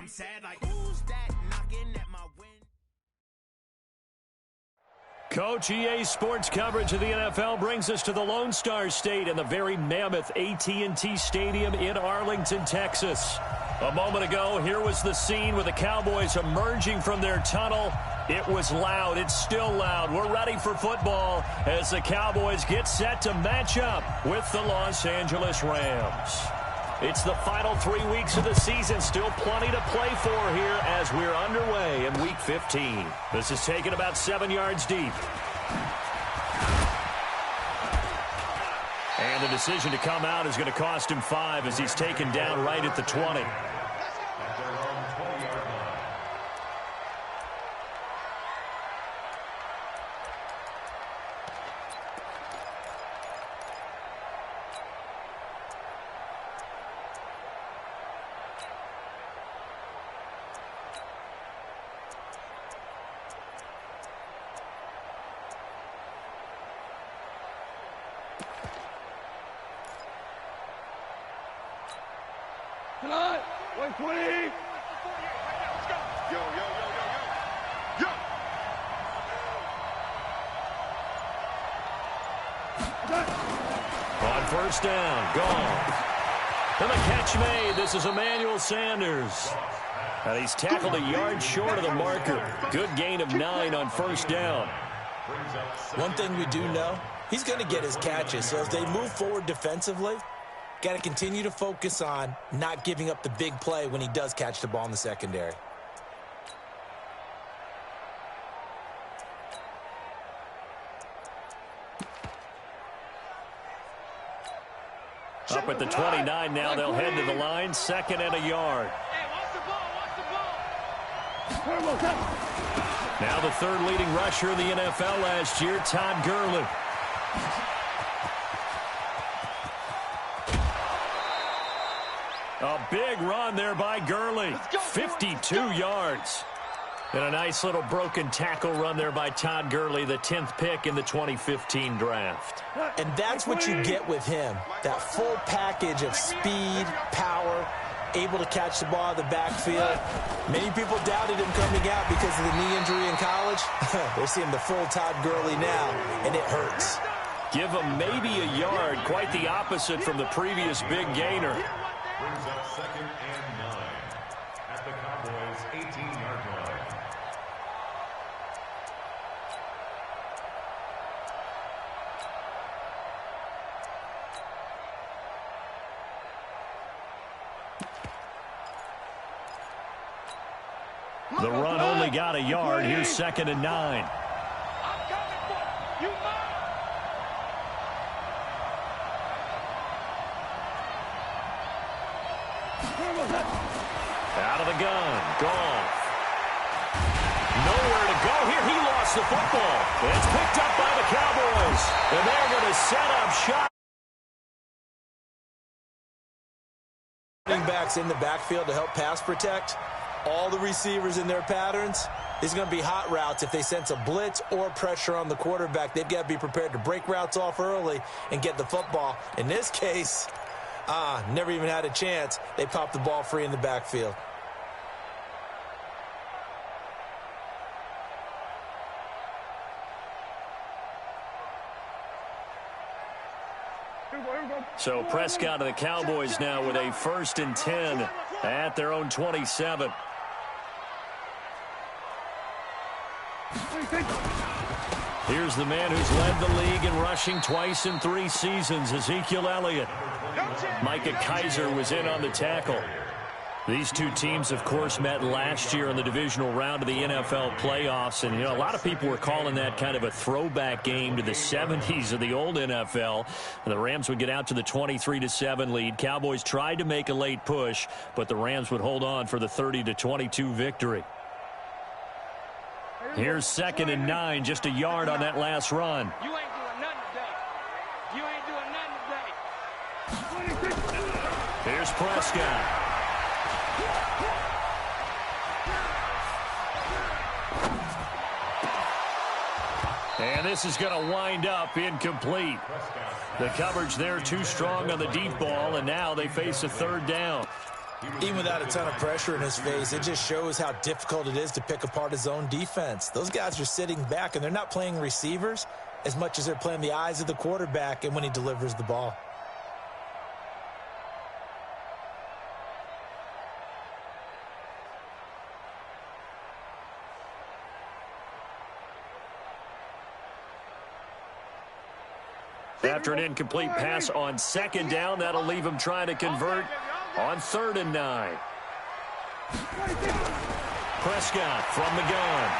I'm sad like, who's that knocking at my window? Coach, EA Sports coverage of the NFL brings us to the Lone Star State and the very mammoth AT&T Stadium in Arlington, Texas. A moment ago, here was the scene with the Cowboys emerging from their tunnel. It was loud. It's still loud. We're ready for football as the Cowboys get set to match up with the Los Angeles Rams. It's the final 3 weeks of the season. Still plenty to play for here as we're underway in Week 15. This is taken about 7 yards deep. And the decision to come out is going to cost him 5 as he's taken down right at the 20. Tonight, 120. Yo, yo, yo, yo, yo. On first down, gone. And the catch made. This is Emmanuel Sanders. And he's tackled a yard short of the marker. Good gain of 9 on first down. One thing we do know, he's going to get his catches. So as they move forward defensively, got to continue to focus on not giving up the big play when he does catch the ball in the secondary. Up at the 29 now, they'll head to the line. 2nd and a yard. Now the 3rd leading rusher in the NFL last year, Todd Gurley. A big run there by Gurley. 52 yards. And a nice little broken tackle run there by Todd Gurley, the 10th pick in the 2015 draft. And that's what you get with him. That full package of speed, power, able to catch the ball out of the backfield. Many people doubted him coming out because of the knee injury in college. They're seeing the full Todd Gurley now, and it hurts. Give him maybe a yard, quite the opposite from the previous big gainer. Brings up 2nd and 9 at the Cowboys' 18-yard line. The run only got a yard. Here's 2nd and 9. Out of the gun. Goff. Nowhere to go here. He lost the football. It's picked up by the Cowboys. And they're going to set up shot. Running backs in the backfield to help pass protect. All the receivers in their patterns. These are going to be hot routes. If they sense a blitz or pressure on the quarterback, they've got to be prepared to break routes off early and get the football. In this case, never even had a chance. They popped the ball free in the backfield. So Prescott of the Cowboys now with a 1st and 10 at their own 27. Here's the man who's led the league in rushing twice in 3 seasons, Ezekiel Elliott. Micah Kiser was in on the tackle. These two teams, of course, met last year in the divisional round of the NFL playoffs. And, a lot of people were calling that kind of a throwback game to the 70s of the old NFL. And the Rams would get out to the 23-7 lead. Cowboys tried to make a late push, but the Rams would hold on for the 30-22 victory. Here's 2nd and 9, just a yard on that last run. You ain't doing nothing today. You ain't doing nothing today. Here's Prescott. And this is going to wind up incomplete. The coverage there too strong on the deep ball, and now they face a 3rd down. Even without a ton of pressure in his face, it just shows how difficult it is to pick apart his own defense. Those guys are sitting back, and they're not playing receivers as much as they're playing the eyes of the quarterback and when he delivers the ball. After an incomplete pass on second down, that'll leave him trying to convert on 3rd and 9. Prescott from the gun.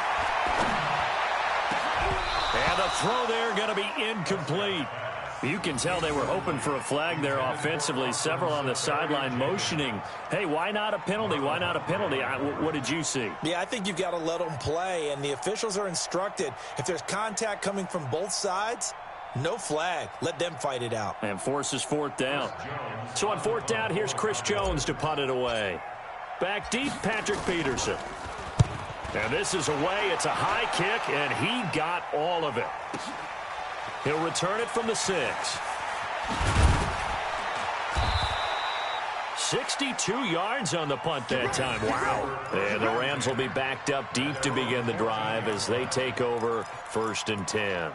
And the throw there going to be incomplete. You can tell they were hoping for a flag there offensively. Several on the sideline motioning, hey, why not a penalty? Why not a penalty? What did you see? Yeah, I think you've got to let them play, and the officials are instructed. If there's contact coming from both sides, no flag. Let them fight it out. And forces 4th down. So on 4th down, here's Chris Jones to punt it away. Back deep, Patrick Peterson. And this is away. It's a high kick, and he got all of it. He'll return it from the 6. 62 yards on the punt that time. Wow. And the Rams will be backed up deep to begin the drive as they take over 1st and 10.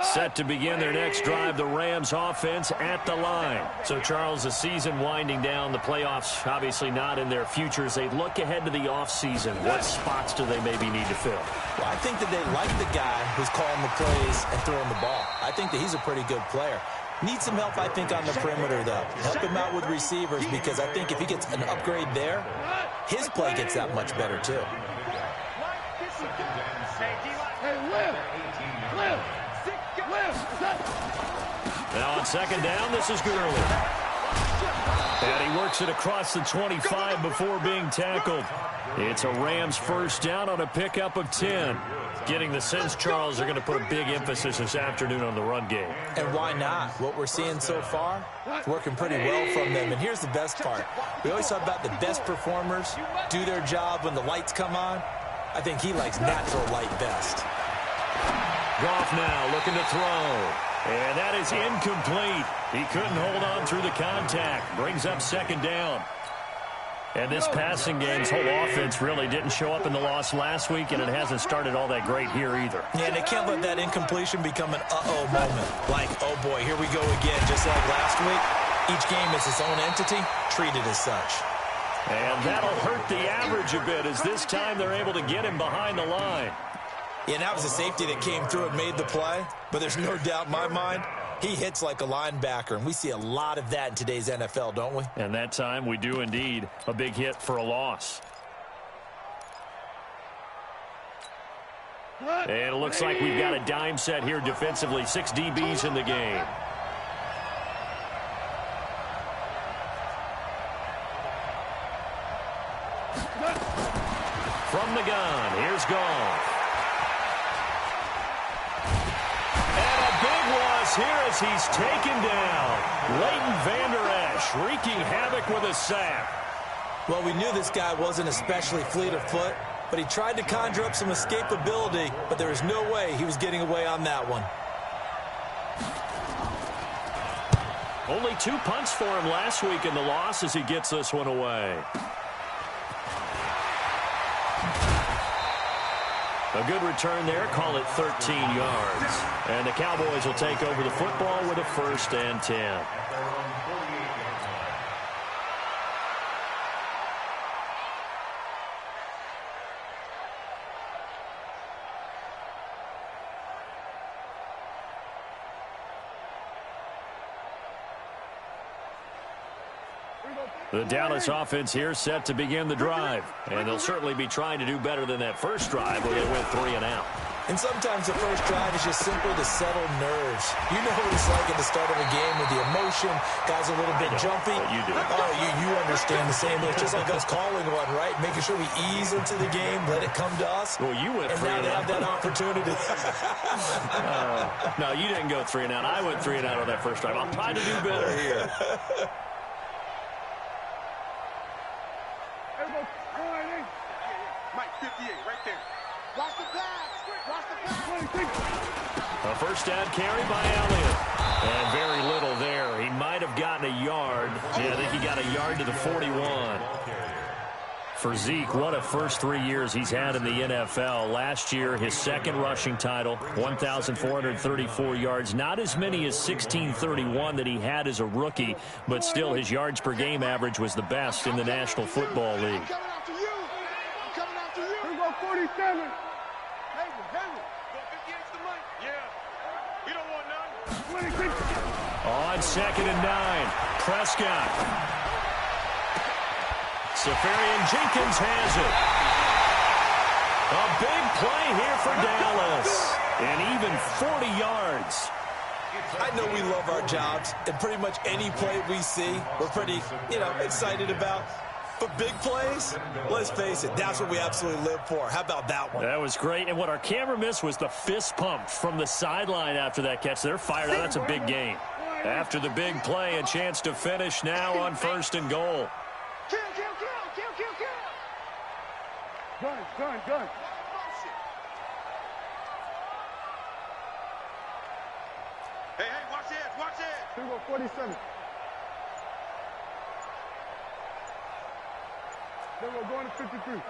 Set to begin their next drive, the Rams offense at the line. So, Charles, the season winding down, the playoffs obviously not in their futures. They look ahead to the offseason. What spots do they maybe need to fill? Well, I think that they like the guy who's calling the plays and throwing the ball. I think that he's a pretty good player. Needs some help, I think, on the perimeter, though. Help him out with receivers, because I think if he gets an upgrade there, his play gets that much better, too. Now on 2nd down, this is Gurley. And he works it across the 25 before being tackled. It's a Rams 1st down on a pickup of 10. Getting the sense, Charles, are going to put a big emphasis this afternoon on the run game. And why not? What we're seeing so far, it's working pretty well from them. And here's the best part. We always talk about the best performers do their job when the lights come on. I think he likes natural light best. Goff now looking to throw. And that is incomplete. He couldn't hold on through the contact. Brings up 2nd down. And this passing game's whole offense really didn't show up in the loss last week, and it hasn't started all that great here either. Yeah, and they can't let that incompletion become an uh-oh moment. Like, oh boy, here we go again. Just like last week, each game is its own entity, treated as such. And that'll hurt the average a bit as this time they're able to get him behind the line. Yeah, and that was a safety that came through and made the play. But there's no doubt in my mind, he hits like a linebacker. And we see a lot of that in today's NFL, don't we? And that time we do indeed. A big hit for a loss. And it looks like we've got a dime set here defensively. 6 DBs in the game. From the gun, here's Goff. Here as he's taken down. Leighton Vander Esch wreaking havoc with a sack. Well, we knew this guy wasn't especially fleet of foot, but he tried to conjure up some escapability, but there was no way he was getting away on that one. Only 2 punts for him last week in the loss as he gets this one away. A good return there, call it 13 yards. And the Cowboys will take over the football with a 1st and 10. The Dallas offense here set to begin the drive. And they'll certainly be trying to do better than that first drive where they went 3 and out. And sometimes the first drive is just simply to settle nerves. You know what it's like at the start of a game with the emotion. Guys a little bit jumpy. You do. Oh, you understand the same. It's just like us calling one, right? Making sure we ease into the game, let it come to us. Well, you went 3 and out. And now they have that opportunity. No, you didn't go 3 and out. I went 3 and out on that first drive. I'll try to do better here. Mike, 58, right there. Watch the pass. Watch the pass. A first down carry by Elliott. And very little there. He might have gotten a yard. Yeah, I think he got a yard to the 41. For Zeke, what a first 3 years he's had in the NFL. Last year, his second rushing title, 1,434 yards. Not as many as 1,631 that he had as a rookie, but still his yards per game average was the best in the National Football League. I'm coming after you. I'm coming after you. Here we go, 47. Henry. Go 58's the money. Yeah. We don't want none. 26. On 2nd and 9, Prescott. Safarian Jenkins has it. A big play here for Dallas. And even 40 yards. I know we love our jobs, and pretty much any play we see, we're pretty, excited about. But big plays, let's face it, that's what we absolutely live for. How about that one? That was great. And what our camera missed was the fist pump from the sideline after that catch. They're fired out. That's a big gain. After the big play, a chance to finish now on 1st and goal. Kill. Gun. Hey, watch it. Here we go, 47. Then we're going to 53.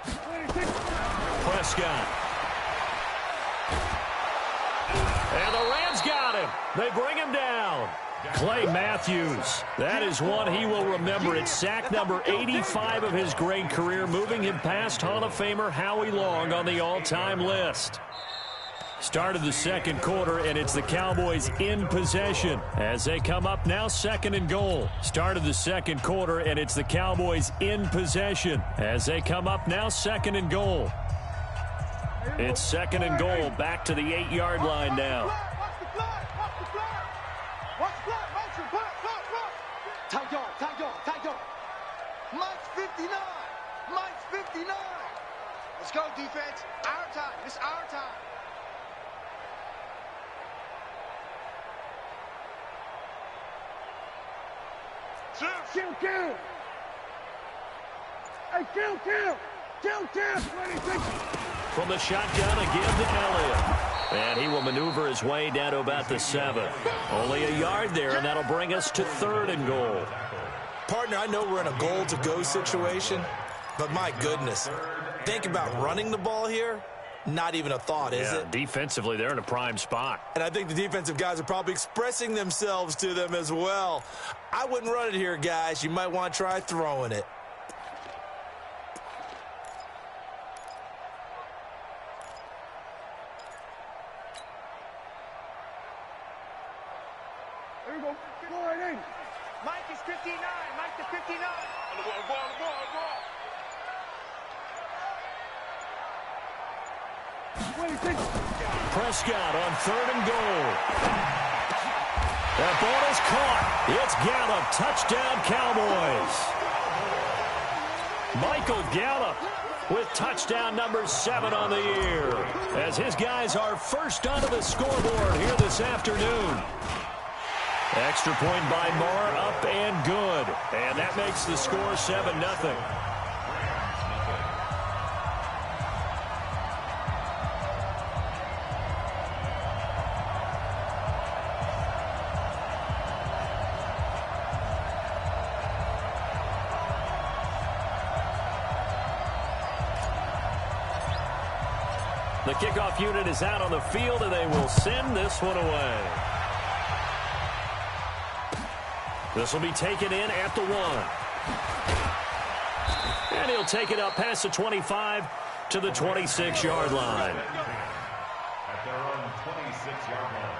26. Prescott. And the Rams got him. They bring him down. Clay Matthews. That is one he will remember. It's sack number 85 of his great career, moving him past Hall of Famer Howie Long on the all-time list. Start of the second quarter, and it's the Cowboys in possession as they come up now 2nd and goal. Start of the second quarter, and it's the Cowboys in possession as they come up now 2nd and goal. It's 2nd and goal, back to the 8-yard line now. Tight yard. Mike's 59. Mike's 59. Let's go, defense. Our time. It's our time. Kill. Hey, kill. 26. From the shotgun again to Elliott. And he will maneuver his way down to about the 7. Only a yard there, and that'll bring us to 3rd and goal. Partner, I know we're in a goal-to-go situation, but my goodness, think about running the ball here. Not even a thought, is it? Defensively, they're in a prime spot. And I think the defensive guys are probably expressing themselves to them as well. I wouldn't run it here, guys. You might want to try throwing it. Here we go. Mike is 59. Mike to 59. On the ball. Prescott on 3rd and goal. That ball is caught. It's Gallup. Touchdown, Cowboys. Michael Gallup with touchdown number 7 on the year, as his guys are first onto the scoreboard here this afternoon. Extra point by Marr, up and good. And that makes the score 7-0. The kickoff unit is out on the field, and they will send this one away. This will be taken in at the 1. And he'll take it up past the 25 to the 26-yard line. At their own 26-yard line.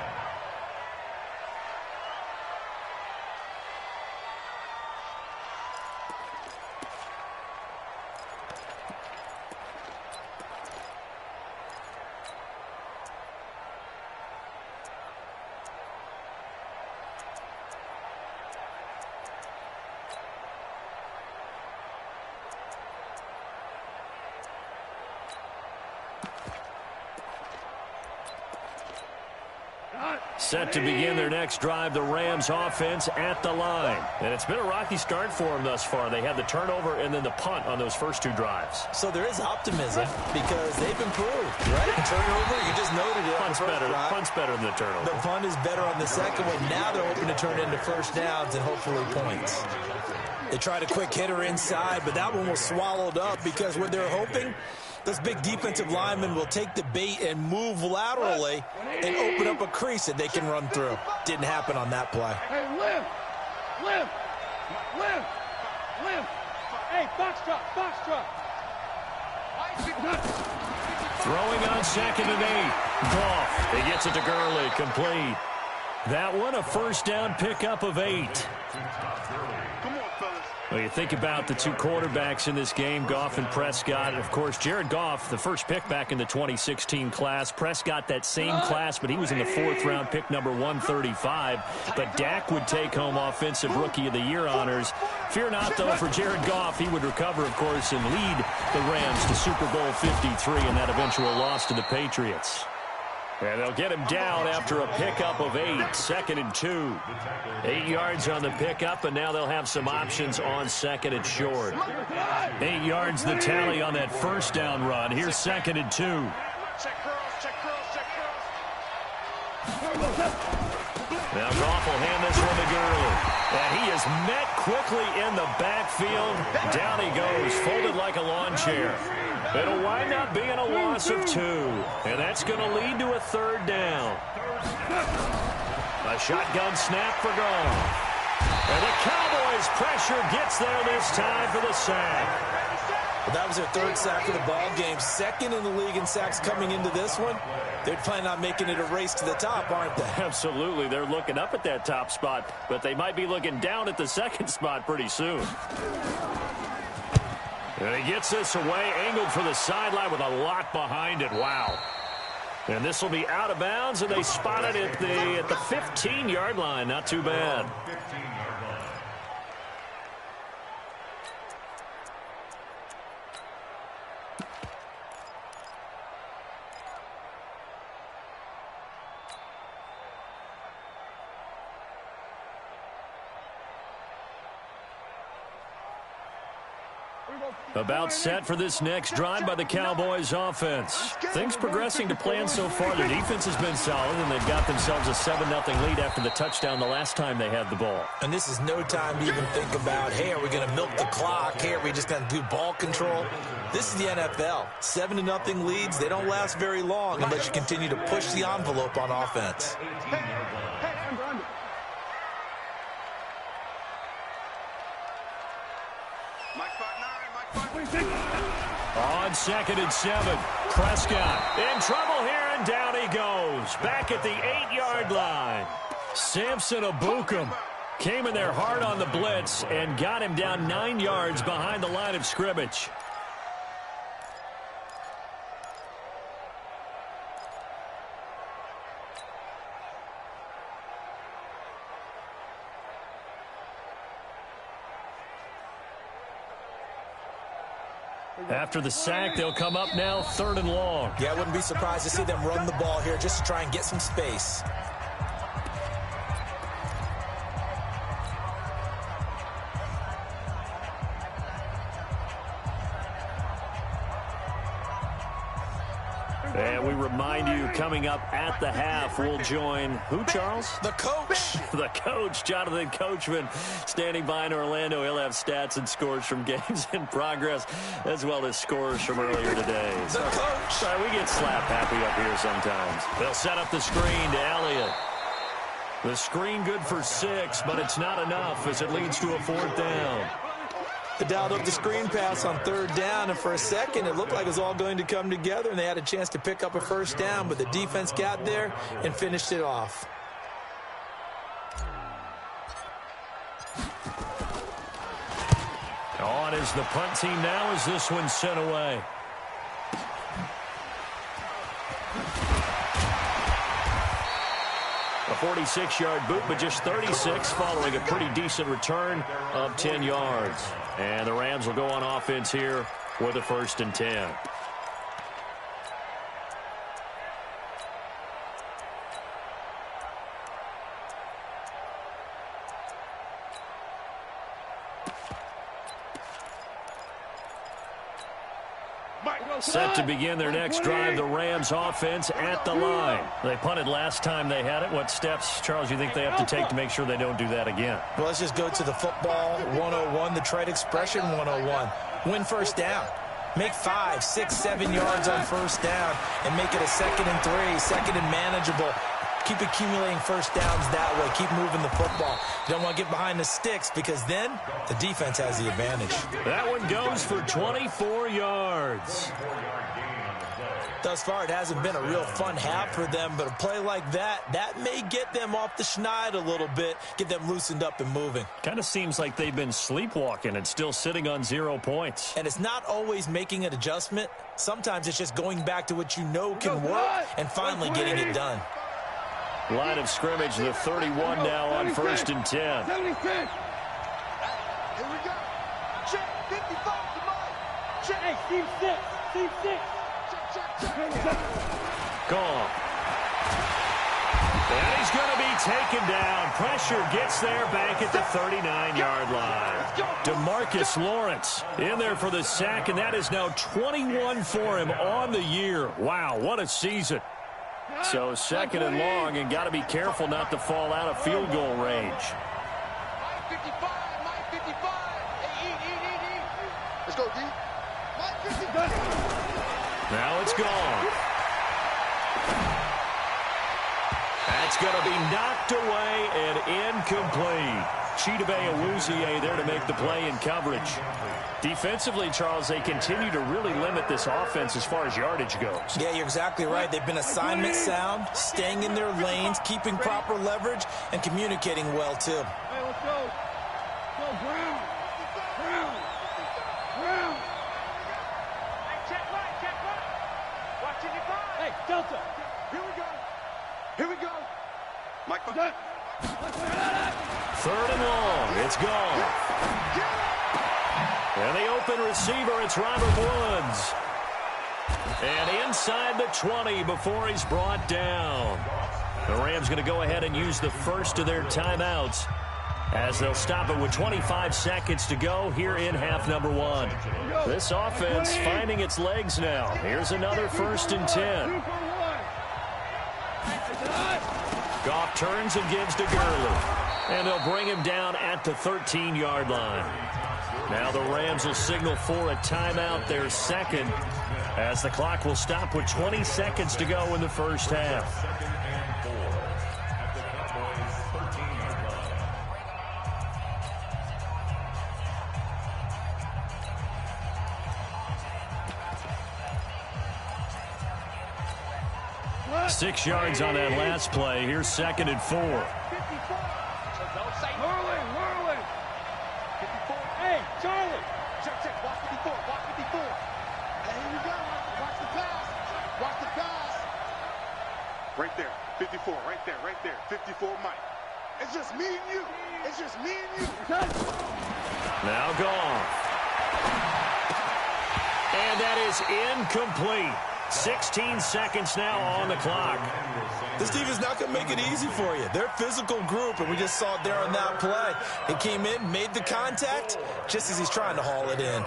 Set to begin their next drive, the Rams offense at the line. And it's been a rocky start for them thus far. They had the turnover and then the punt on those first two drives. So there is optimism because they've improved, right? Turnover, you just noted it. Punt's better than the turnover. The punt is better on the second one. Now they're hoping to turn into first downs and hopefully points. They tried a quick hitter inside, but that one was swallowed up because what they're hoping, those big defensive linemen will take the bait and move laterally and open up a crease that they can run through. Didn't happen on that play. Hey, lift. Hey, box truck. Throwing on 2nd and 8. Goff. He gets it to Gurley. Complete. That one a first down pickup of 8. Well, you think about the two quarterbacks in this game, Goff and Prescott. And, of course, Jared Goff, the first pick back in the 2016 class. Prescott, that same class, but he was in the 4th round, pick number 135. But Dak would take home Offensive Rookie of the Year honors. Fear not, though, for Jared Goff. He would recover, of course, and lead the Rams to Super Bowl 53 in that eventual loss to the Patriots. And they'll get him down after a pickup of 8, 2nd and 2. 8 yards on the pickup, and now they'll have some options on 2nd and short. 8 yards the tally on that first down run. Here's 2nd and 2. Now Goff will hand this one to Gurley. And he is met quickly in the backfield. Down he goes, folded like a lawn chair. It'll wind up being a loss of 2. And that's going to lead to a 3rd down. A shotgun snap for Goff. And the Cowboys pressure gets there this time for the sack. Well, that was their 3rd sack of the ball game. 2nd in the league in sacks coming into this one. They're planning on making it a race to the top, aren't they? Absolutely. They're looking up at that top spot, but they might be looking down at the 2nd spot pretty soon. And he gets this away, angled for the sideline with a lot behind it. Wow. And this will be out of bounds, and they spot it at the 15-yard line. Not too bad. About set for this next drive by the Cowboys offense. Things progressing to plan so far. Their defense has been solid, and they've got themselves a 7-0 lead after the touchdown the last time they had the ball. And this is no time to even think about, hey, are we going to milk the clock? Hey, are we just going to do ball control? This is the NFL. 7-0 leads, they don't last very long unless you continue to push the envelope on offense. On 2nd and 7, Prescott in trouble here, and down he goes. Back at the 8-yard line. Samson Abukum came in there hard on the blitz and got him down 9 yards behind the line of scrimmage. After the sack, they'll come up now 3rd and long. Yeah, I wouldn't be surprised to see them run the ball here just to try and get some space. And we remind you, coming up at the half, we'll join who, Charles? The coach. The coach, Jonathan Coachman, standing by in Orlando. He'll have stats and scores from games in progress, as well as scores from earlier today. The coach. Sorry, we get slap happy up here sometimes. They'll set up the screen to Elliott. The screen good for 6, but it's not enough as it leads to a 4th down. They dialed up the screen pass on 3rd down, and for a second it looked like it was all going to come together, and they had a chance to pick up a 1st down, but the defense got there and finished it off. On is the punt team now as this one's sent away. A 46-yard boot, but just 36 following a pretty decent return of 10 yards. And the Rams will go on offense here with a 1st and 10. Set to begin their next drive, the Rams offense at the line. They punted last time they had it. What steps, Charles, you think they have to take to make sure they don't do that again? Well, let's just go to the football 101, the trade expression 101. Win first down. Make 5, 6, 7 yards on first down and make it a 2nd and 3, 2nd and manageable. Keep accumulating first downs that way. Keep moving the football. You don't want to get behind the sticks because then the defense has the advantage. That one goes for 24 yards. Thus far, it hasn't been a real fun half for them, but a play like that may get them off the schneid a little bit, get them loosened up and moving. Kind of seems like they've been sleepwalking and still sitting on 0 points. And it's not always making an adjustment. Sometimes it's just going back to what you know can work and finally getting it done. Line of scrimmage, the 31 now on 1st and 10. 76. Here we go. Check. 55 to mine. Check. Hey, Steve 6. Steve 6. Check. Gone. And he's going to be taken down. Pressure gets there back at the 39-yard line. DeMarcus Lawrence in there for the sack, and that is now 21 for him on the year. Wow, what a season. So 2nd and long, and got to be careful not to fall out of field goal range. Mike 55. Mike 55. Hey, eat. Let's go, D. Mike 55. Now it's gone. That's going to be knocked away and incomplete. Chidobe Awuzie there to make the play in coverage. Defensively, Charles, they continue to really limit this offense as far as yardage goes. Yeah, you're exactly right. They've been assignment sound, staying in their lanes, keeping proper leverage, and communicating well, too. Hey, let's go. Go, Brown. Hey, check right. Watch it, you find. Hey, Delta. Here we go. Mike, That. 3rd and long. It's gone. And the open receiver, it's Robert Woods. And inside the 20 before he's brought down. The Rams going to go ahead and use the first of their timeouts as they'll stop it with 25 seconds to go here in half number 1. This offense finding its legs now. Here's another 1st and 10. Goff turns and gives to Gurley. And they'll bring him down at the 13-yard line. Now the Rams will signal for a timeout, their second, as the clock will stop with 20 seconds to go in the first half. What? 6 yards on that last play. Here's 2nd and 4. Whirling. 54. Hey, Charlie. Check. Watch 54. Hey, here we go. Watch the pass. Right there. 54. Right there. 54, Mike. It's just me and you. Now gone. And that is incomplete. 16 seconds now on the clock. This team is not going to make it easy for you. They're a physical group, and we just saw it there on that play. He came in, made the contact, just as he's trying to haul it in.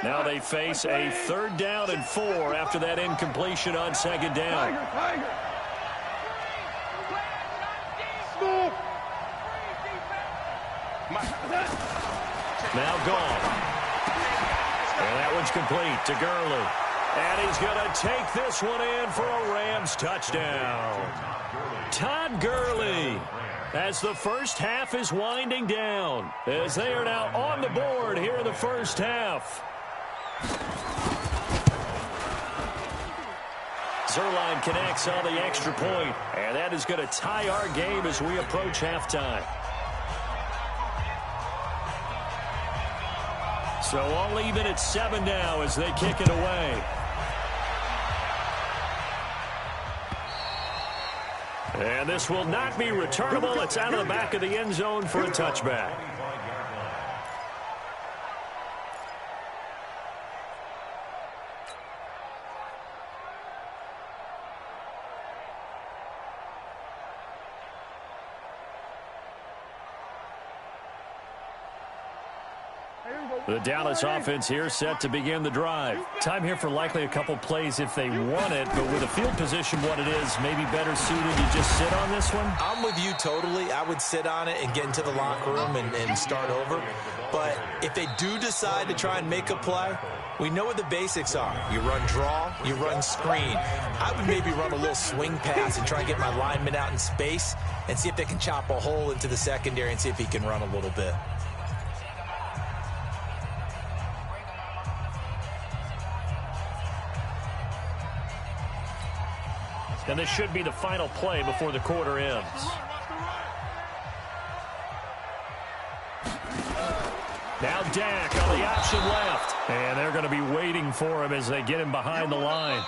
Now they face a 3rd down and 4 after that incompletion on 2nd down. Tiger. Move. Now gone. And that one's complete to Gurley. And he's going to take this one in for a Rams touchdown. Todd Gurley, as the first half is winding down, as they are now on the board here in the first half. Zerline connects on the extra point, and that is going to tie our game as we approach halftime. So all even at 7 now as they kick it away. And this will not be returnable. It's out of the back of the end zone for a touchback. The Dallas offense here set to begin the drive. Time here for likely a couple plays if they want it, but with the field position what it is, maybe better suited to just sit on this one? I'm with you totally. I would sit on it and get into the locker room and start over. But if they do decide to try and make a play, we know what the basics are. You run draw, you run screen. I would maybe run a little swing pass and try and get my lineman out in space and see if they can chop a hole into the secondary and see if he can run a little bit. And this should be the final play before the quarter ends. Now Dak on the option left. And they're going to be waiting for him as they get him behind the line.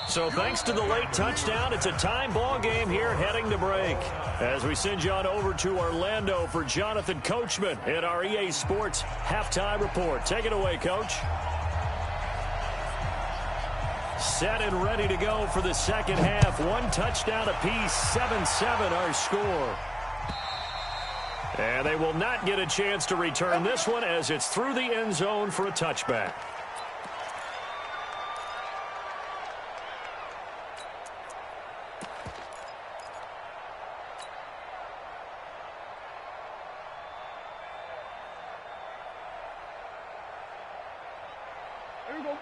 So thanks to the late touchdown, it's a time ball game here heading to break. As we send you on over to Orlando for Jonathan Coachman in our EA Sports Halftime Report. Take it away, Coach. Set and ready to go for the second half. One touchdown apiece, 7-7 our score. And they will not get a chance to return this one as it's through the end zone for a touchback.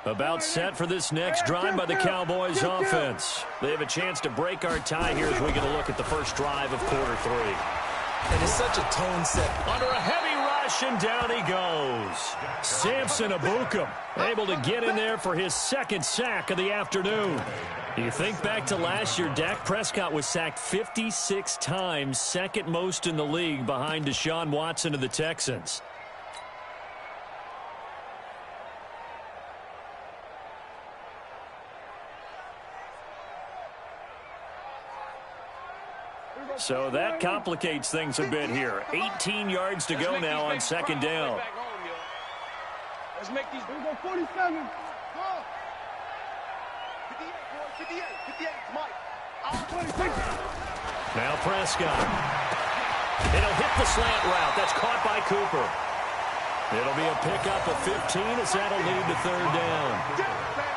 About set for this next drive by the Cowboys offense. They have a chance to break our tie here as we get a look at the first drive of quarter three. And it's such a tone set. Under a heavy rush, and down he goes. Samson Abukum able to get in there for his second sack of the afternoon. You think back to last year, Dak Prescott was sacked 56 times, second most in the league behind Deshaun Watson of the Texans. So that complicates things a bit here. 18 yards to go now on second down. Let's make these. Here we go, 47. 58, Mike. Now Prescott. It'll hit the slant route. That's caught by Cooper. It'll be a pickup of 15 as that'll lead to third down.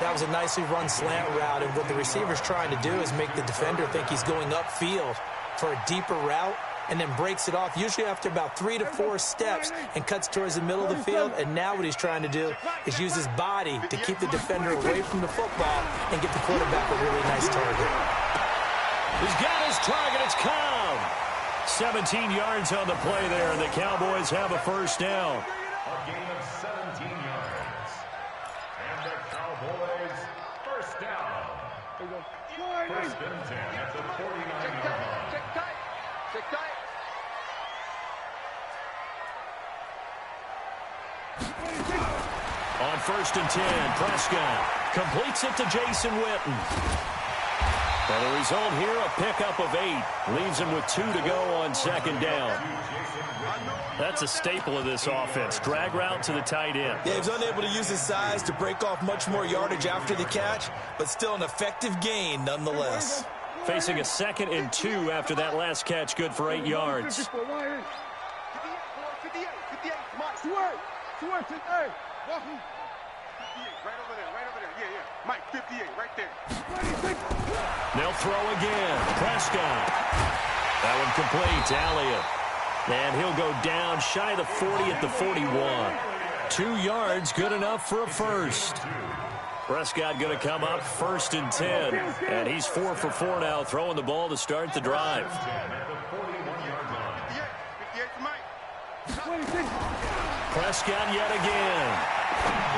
That was a nicely run slant route, and what the receiver's trying to do is make the defender think he's going upfield for a deeper route, and then breaks it off, usually after about 3 to 4 steps, and cuts towards the middle of the field. And now what he's trying to do is use his body to keep the defender away from the football and get the quarterback a really nice target. He's got his target. It's Cobb. 17 yards on the play there, and the Cowboys have a first down. A gain of 17 yards. And the Cowboys first down. First and 10 at the 49-yard line. Check tight. On first and 10, Prescott completes it to Jason Witten. And the result here, a pickup of 8. Leaves him with 2 to go on second down. That's a staple of this offense. Drag route to the tight end. Yeah, he was unable to use his size to break off much more yardage after the catch, but still an effective gain nonetheless. Facing a 2nd and 2 after that last catch, good for 8 yards. 58, Mike. Swear, hey, welcome. 58, right over there, yeah. Mike, 58, right there. They'll throw again. Prescott. That one complete to Elliott. And he'll go down shy of the 40 at the 41. 2 yards, good enough for a first. Prescott going to come up first and 10. And he's 4 for 4 now, throwing the ball to start the drive. 58 to Mike. Prescott yet again.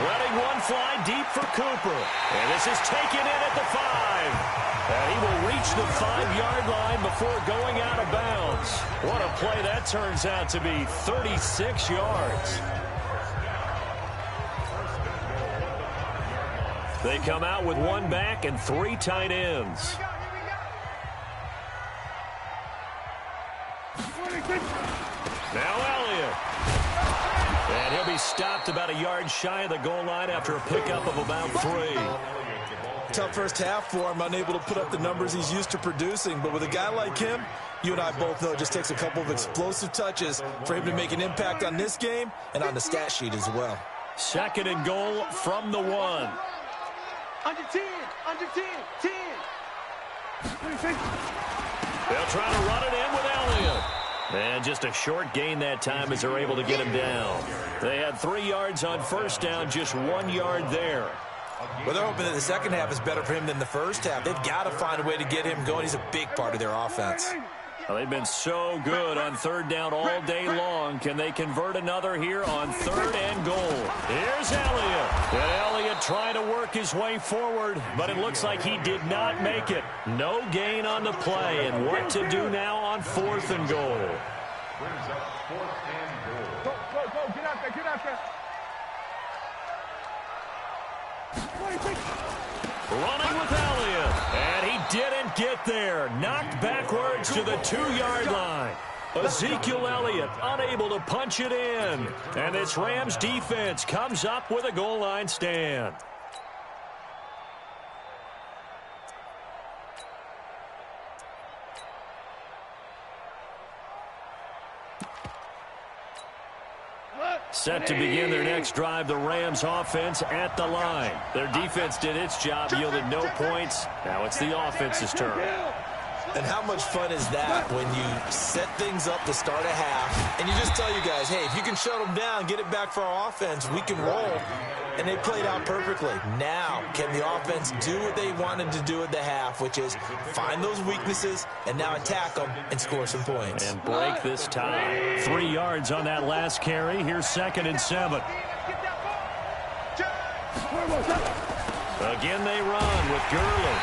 Letting one fly deep for Cooper. And this is taken in at the 5. And he will reach the 5-yard line before going out of bounds. What a play that turns out to be, 36 yards. They come out with 1 back and 3 tight ends. Now Elliott. And he'll be stopped about a yard shy of the goal line after a pickup of about 3. Tough first half for him, unable to put up the numbers he's used to producing. But with a guy like him, you and I both know it just takes a couple of explosive touches for him to make an impact on this game and on the stat sheet as well. Second and goal from the 1. Under 10, under 10, 10. They'll try to run it in with Elliott. And just a short gain that time as they're able to get him down. They had 3 yards on first down, just 1 yard there. Well, they're hoping that the second half is better for him than the first half. They've got to find a way to get him going. He's a big part of their offense. Well, they've been so good on third down all day long. Can they convert another here on third and goal? Here's Elliott. And Elliott trying to work his way forward, but it looks like he did not make it. No gain on the play, and what to do now on fourth and goal. Brings up 4th and goal. Go, get out there, get out there. Running with Elliott, and he didn't get there. Knocked backwards to the 2-yard line. Ezekiel Elliott unable to punch it in. And this Rams defense comes up with a goal line stand. Set to begin their next drive, the Rams offense at the line. Their defense did its job, yielded no points. Now it's the offense's turn. And how much fun is that when you set things up to start a half and you just tell you guys, hey, if you can shut them down, get it back for our offense, we can roll. And they played out perfectly. Now, can the offense do what they wanted to do at the half, which is find those weaknesses and now attack them and score some points. And break this tie. 3 yards on that last carry. Here's 2nd and 7. Again they run with Gurley.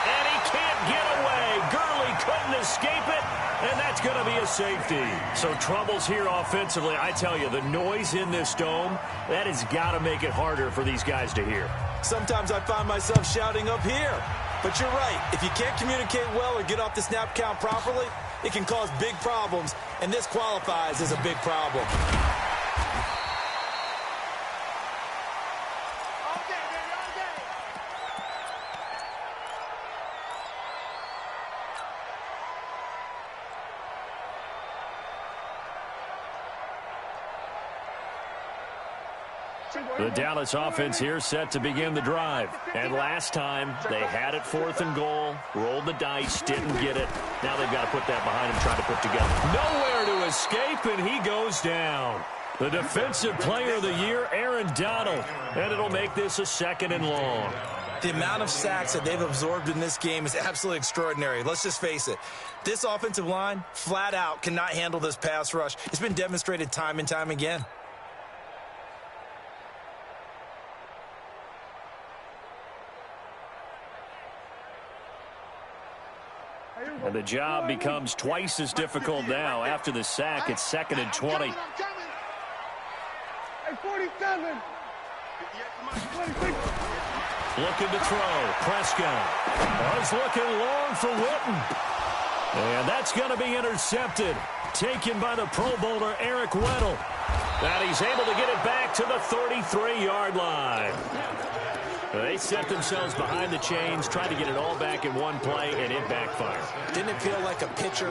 And he can't get away. Gurley couldn't escape it. And that's going to be a safety. So troubles here offensively. I tell you, the noise in this dome, that has got to make it harder for these guys to hear. Sometimes I find myself shouting up here. But you're right. If you can't communicate well or get off the snap count properly, it can cause big problems. And this qualifies as a big problem. The Dallas offense here set to begin the drive. And last time, they had it 4th and goal, rolled the dice, didn't get it. Now they've got to put that behind them, try to put together. Nowhere to escape, and he goes down. The defensive player of the year, Aaron Donald. And it'll make this a 2nd and long. The amount of sacks that they've absorbed in this game is absolutely extraordinary. Let's just face it. This offensive line, flat out, cannot handle this pass rush. It's been demonstrated time and time again. And the job becomes twice as difficult now. After the sack, it's 2nd and 20. Hey, 47. Looking to throw. Prescott. Was looking long for Witten. And that's going to be intercepted. Taken by the Pro Bowler, Eric Weddle. And he's able to get it back to the 33-yard line. They set themselves behind the chains, tried to get it all back in one play, and it backfired. Didn't it feel like a pitcher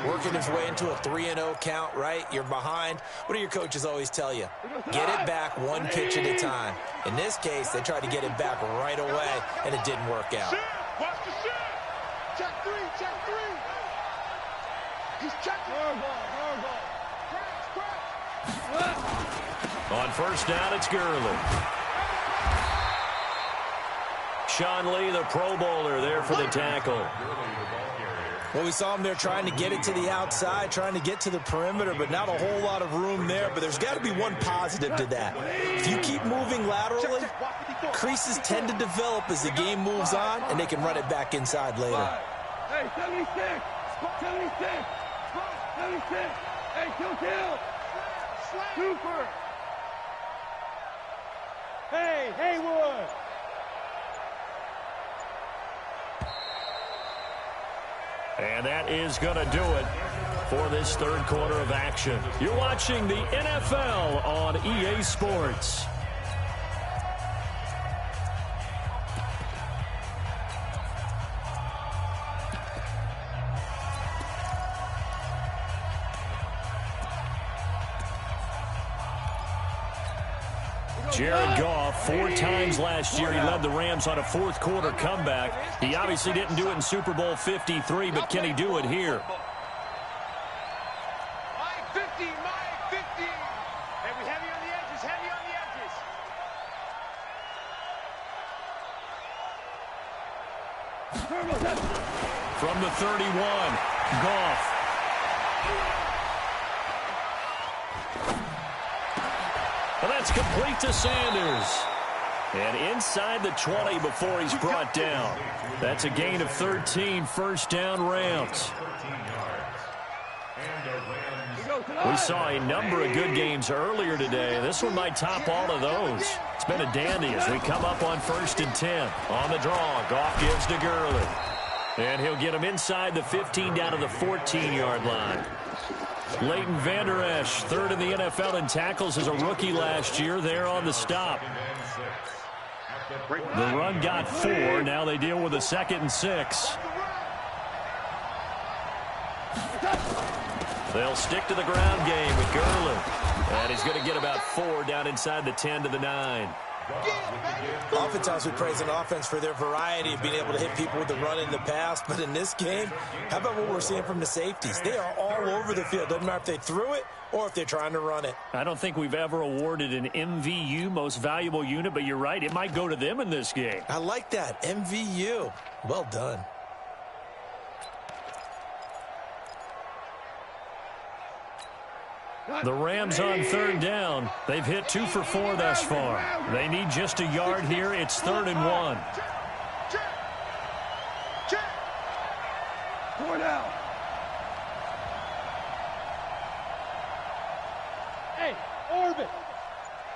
working his way into a 3-0 count, right? You're behind. What do your coaches always tell you? Get it back one pitch at a time. In this case, they tried to get it back right away, and it didn't work out. Watch the shit. Check 3, check 3. He's checking. On first down, it's Gurley. Sean Lee, the Pro Bowler, there for the tackle. Well, we saw him there trying to get it to the outside, trying to get to the perimeter, but not a whole lot of room there. But there's got to be one positive to that. If you keep moving laterally, creases tend to develop as the game moves on, and they can run it back inside later. Hey, 76. 76. 76. Hey, kill. Super. Hey, Haywood. And that is going to do it for this third quarter of action. You're watching the NFL on EA Sports. Jared Goff, 4 times last year he led the Rams on a fourth-quarter comeback. He obviously didn't do it in Super Bowl 53, but can he do it here? My 50, my 50. And we heavy on the edges, heavy on the edges. From the 31, Goff. Well, that's complete to Sanders. And inside the 20 before he's brought down. That's a gain of 13, first down Rams. We saw a number of good games earlier today. This one might top all of those. It's been a dandy as we come up on 1st and 10. On the draw, Goff gives to Gurley. And he'll get him inside the 15 down to the 14-yard line. Leighton Vander Esch, 3rd in the NFL in tackles as a rookie last year. There on the stop. The run got 4. Now they deal with a 2nd and 6. They'll stick to the ground game with Gurley. And he's going to get about 4 down inside the 10 to the 9. Oftentimes we praise an offense for their variety of being able to hit people with the run and the pass. But in this game, how about what we're seeing from the safeties? They are all over the field. Doesn't matter if they threw it or if they're trying to run it. I don't think we've ever awarded an MVU, most valuable unit, but you're right. It might go to them in this game. I like that. MVU. Well done. The Rams on 3rd down. They've hit 2 for 4 thus far. They need just a yard here. It's 3rd and 1. Check. 4 down. Hey, orbit.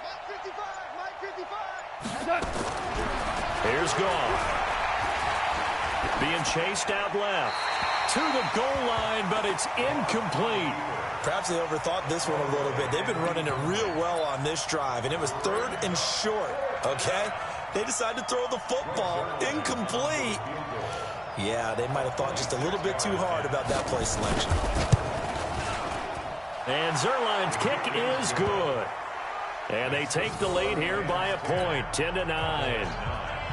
Mike 55, Mike 55. Here's Goff. Being chased out left. To the goal line, but it's incomplete. Perhaps they overthought this one a little bit. They've been running it real well on this drive, and it was 3rd and short, okay? They decided to throw the football incomplete. Yeah, they might have thought just a little bit too hard about that play selection. And Zerline's kick is good. And they take the lead here by a point, 10-9.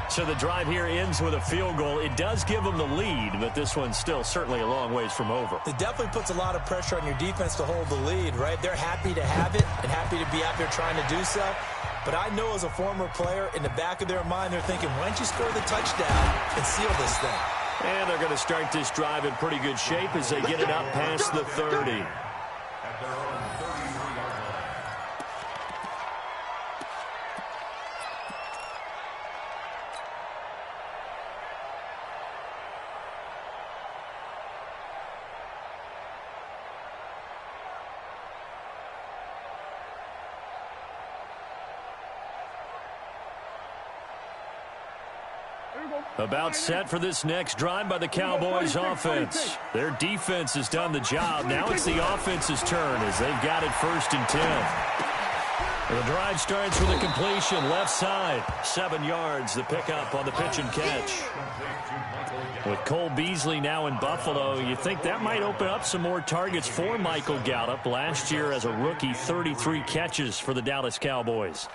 So the drive here ends with a field goal. It does give them the lead, but this one's still certainly a long ways from over. It definitely puts a lot of pressure on your defense to hold the lead, right? They're happy to have it and happy to be out there trying to do so. But I know as a former player, in the back of their mind, they're thinking, why don't you score the touchdown and seal this thing? And they're going to start this drive in pretty good shape as they get it up past the 30. About set for this next drive by the Cowboys offense. Their defense has done the job. Now it's the offense's turn as they've got it 1st and 10. The drive starts with a completion left side. 7 yards, the pickup on the pitch and catch. With Cole Beasley now in Buffalo, you think that might open up some more targets for Michael Gallup. Last year as a rookie, 33 catches for the Dallas Cowboys.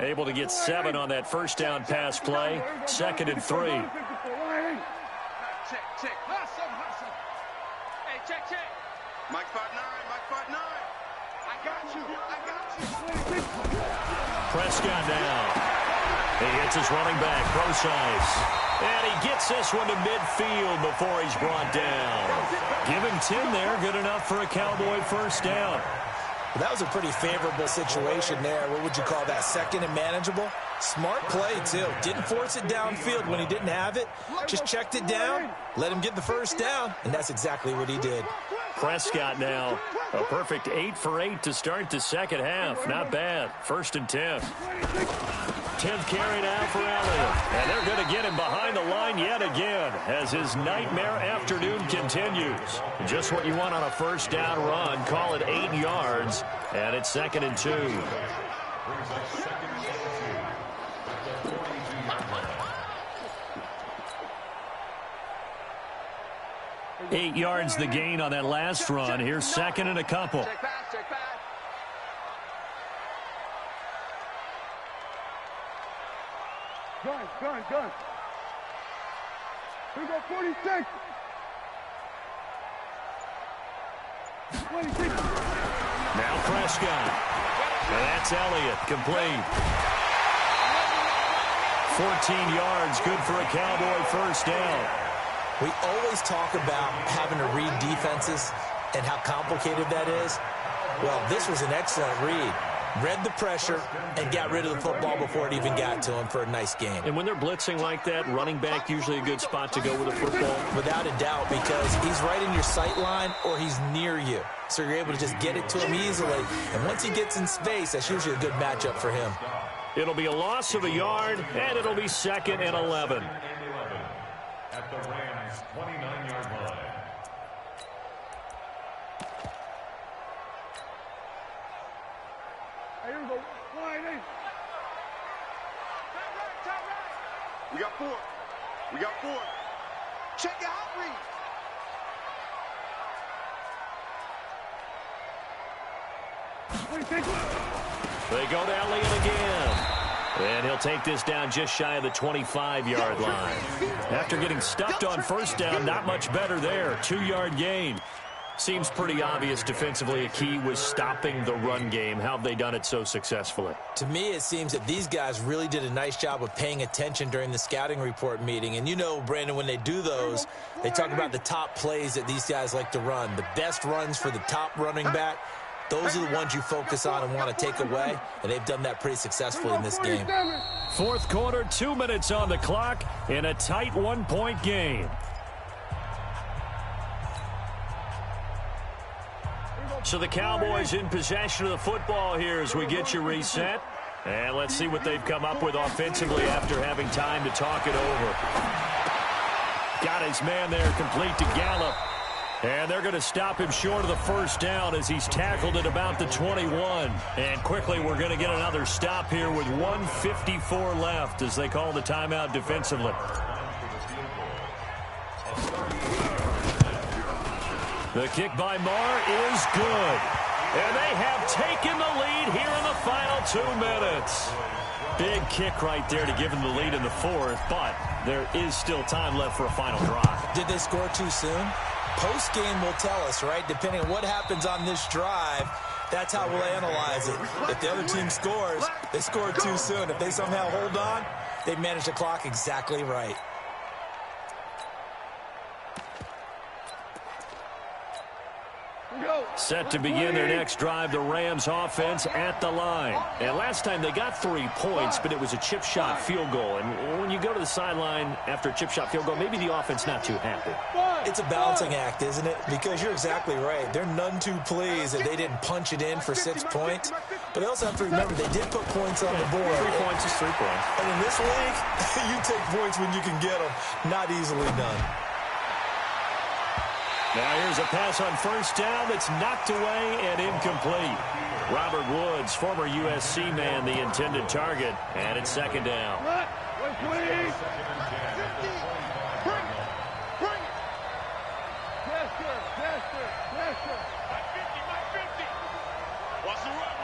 Able to get 7 on that first down pass play. 2nd and 3. Check. Hey, check. Mike 5'9", Mike 5'9". I got you. Prescott now. He hits his running back, Procise. And he gets this one to midfield before he's brought down. Give him 10 there. Good enough for a Cowboy first down. Well, that was a pretty favorable situation there. What would you call that? 2nd and manageable? Smart play, too. Didn't force it downfield when he didn't have it. Just checked it down, let him get the first down, and that's exactly what he did. Prescott now. A perfect 8 for 8 to start the second half. Not bad. 1st and 10. 10th carry now for Elliott. And they're going to get him behind the line yet again as his nightmare afternoon continues. Just what you want on a first down run. Call it 8 yards, and it's 2nd and 2. Brings up 2nd and 2 at the 42-yard line. 8 yards the gain on that last run. Here's 2nd and a couple. Check back, check back. Gun. Here we go, 46. 26. Now Prescott. And that's Elliott, complete. 14 yards, good for a Cowboy first down. We always talk about having to read defenses and how complicated that is. Well, this was an excellent read. Read the pressure and got rid of the football before it even got to him for a nice game. And when they're blitzing like that, running back usually a good spot to go with a football. Without a doubt, because he's right in your sight line or he's near you. So you're able to just get it to him easily. And once he gets in space, that's usually a good matchup for him. It'll be a loss of a yard, and it'll be 2nd and 11. At the Rams' 29-yard line. Here we go. Line 8. We got 4. We got 4. Check your out read. They go to Elliott again. And he'll take this down just shy of the 25-yard line. After getting stuffed on first down, not much better there. 2-yard gain. Seems pretty obvious defensively a key was stopping the run game. How have they done it so successfully? To me, it seems that these guys really did a nice job of paying attention during the scouting report meeting. And you know, Brandon, when they do those, they talk about the top plays that these guys like to run. The best runs for the top running back. Those are the ones you focus on and want to take away, and they've done that pretty successfully in this game. Fourth quarter, 2 minutes on the clock in a tight 1-point game. So the Cowboys in possession of the football here as we get you reset. And let's see what they've come up with offensively after having time to talk it over. Got his man there complete to Gallup. And they're going to stop him short of the first down as he's tackled at about the 21. And quickly we're going to get another stop here with 1:54 left as they call the timeout defensively. The kick by Marr is good. And they have taken the lead here in the final 2 minutes. Big kick right there to give them the lead in the fourth, but there is still time left for a final drive. Did they score too soon? Post-game will tell us, right? Depending on what happens on this drive, that's how we'll analyze it. If the other team scores, they scored too soon. If they somehow hold on, they manage the clock exactly right. Set to begin their next drive, the Rams offense at the line. And last time they got 3 points, but it was a chip shot field goal. And when you go to the sideline after a chip shot field goal, maybe the offense not too happy. It's a balancing act, isn't it? Because you're exactly right. They're none too pleased that they didn't punch it in for 6 points. But they also have to remember they did put points on the board. 3 points is 3 points. And in this league, you take points when you can get them. Not easily done. Now here's a pass on first down that's knocked away and incomplete. Robert Woods, former USC man, the intended target, and it's 2nd down. Bring it. Pressure. Mike 50. Watch the run.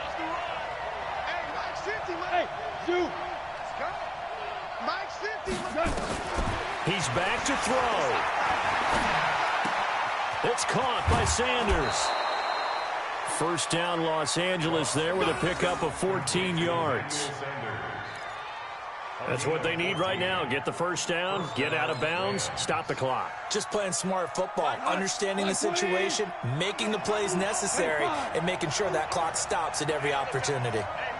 Hey, Mike 50. Hey, shoot. Let's go. Mike 50. He's back to throw. It's caught by Sanders. First down, Los Angeles there with a pickup of 14 yards. That's what they need right now. Get the first down, get out of bounds, stop the clock. Just playing smart football, understanding the situation, making the plays necessary, and making sure that clock stops at every opportunity. Hey,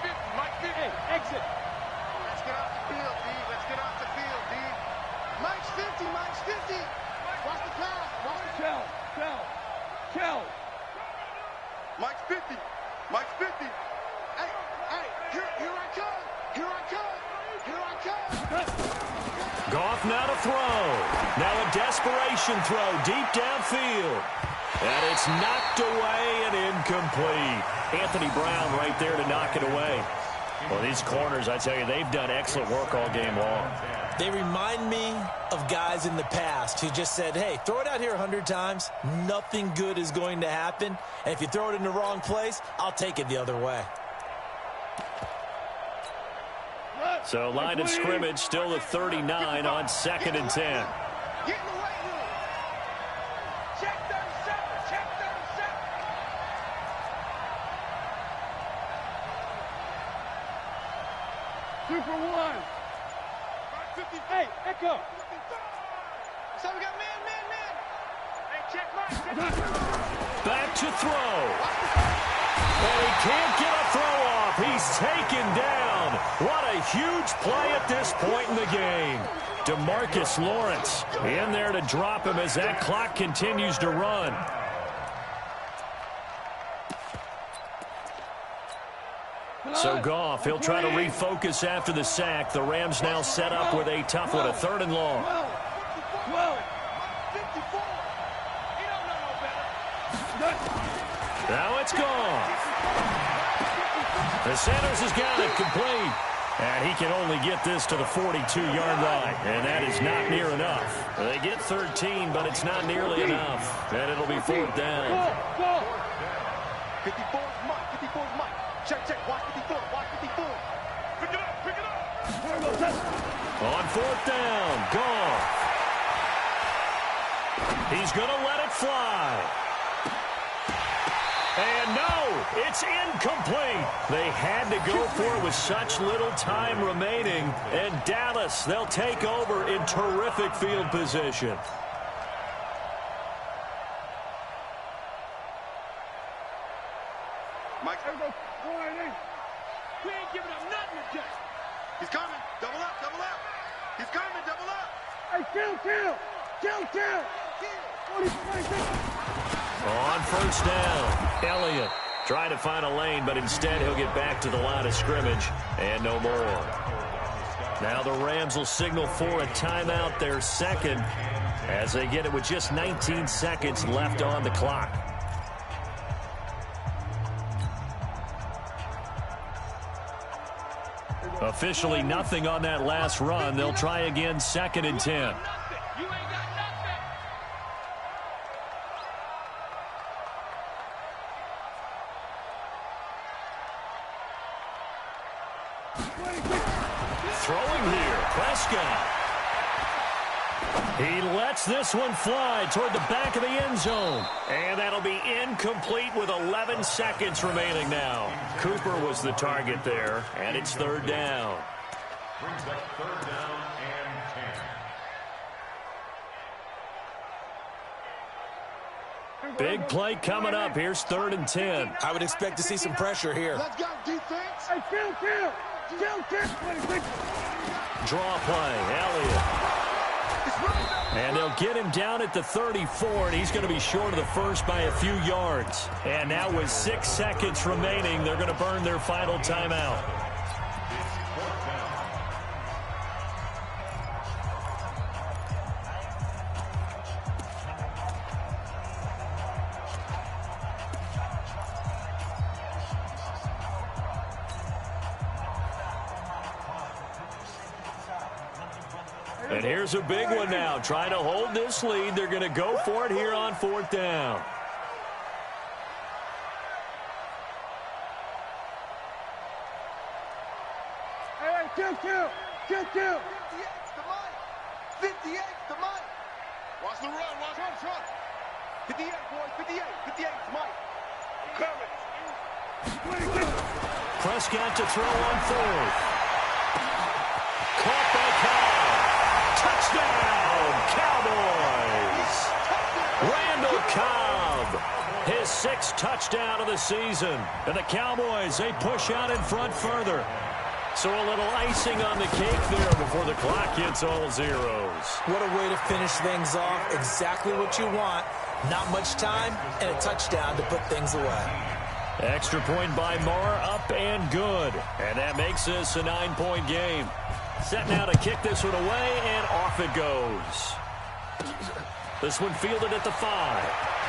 we got Mike 50. Hey, exit. Let's get off the field, D. Mike's 50. Watch the pass. Shell. Mike's 50. Hey, here I come. Goff now to throw. Now a desperation throw deep downfield. And it's knocked away and incomplete. Anthony Brown right there to knock it away. Well, these corners, I tell you, they've done excellent work all game long. They remind me of guys in the past who just said, hey, throw it out here 100 times. Nothing good is going to happen. And if you throw it in the wrong place, I'll take it the other way. So line of scrimmage still at 39 on 2nd and 10. Get in the weight room. Check 37. Check 37. Super one. 58. Echo. So we got man. Hey, check Mike. Back to throw. And he can't get a throw off. He's taken down. What a huge play at this point in the game. DeMarcus Lawrence in there to drop him as that clock continues to run. So Goff, he'll try to refocus after the sack. The Rams now set up with a tough one, a 3rd and long. 12. 54. He don't know no better. Now it's Goff. The Sanders has got it complete. And he can only get this to the 42-yard line. And that is not near enough. They get 13, but it's not nearly enough. And it'll be 4th down. 54 is Mike. 54 is Mike. Check. Watch 54. Watch 54. Pick it up. On 4th down, Goff. He's going to let it fly. And no, it's incomplete. They had to go for it with such little time remaining. And Dallas, they'll take over in terrific field position. Mike. We ain't giving up nothing today. He's coming. Double up. He's coming. Double up. Hey, kill. 46. On 1st down, Elliott trying to find a lane, but instead he'll get back to the line of scrimmage and no more. Now the Rams will signal for a timeout, their 2nd, as they get it with just 19 seconds left on the clock. Officially nothing on that last run. They'll try again, 2nd and 10. Throwing here, Prescott. He lets this one fly toward the back of the end zone. And that'll be incomplete with 11 seconds remaining now. Cooper was the target there, and it's 3rd down. Brings up 3rd down and 10. Big play coming up. Here's 3rd and 10. I would expect to see some pressure here. Let's go, defense. Hey, kill. Draw play, Elliott. And they'll get him down at the 34, and he's going to be short of the first by a few yards. And now with 6 seconds remaining, they're going to burn their final timeout. And here's a big one now. Trying to hold this lead. They're going to go for it here on 4th down. Hey, kill. 58 to Mike. 58 to Mike. Watch the run. Watch run. 58, boys. 58. 58 to Mike. Coming. Prescott to throw on 4th. Caught by Cobb. Touchdown, Cowboys. Randall Cobb, his 6th touchdown of the season. And the Cowboys, they push out in front further. So a little icing on the cake there before the clock hits all zeros. What a way to finish things off. Exactly what you want. Not much time and a touchdown to put things away. Extra point by Marr, up and good. And that makes this a 9-point game. Set now to kick this one away, and off it goes. This one fielded at the 5.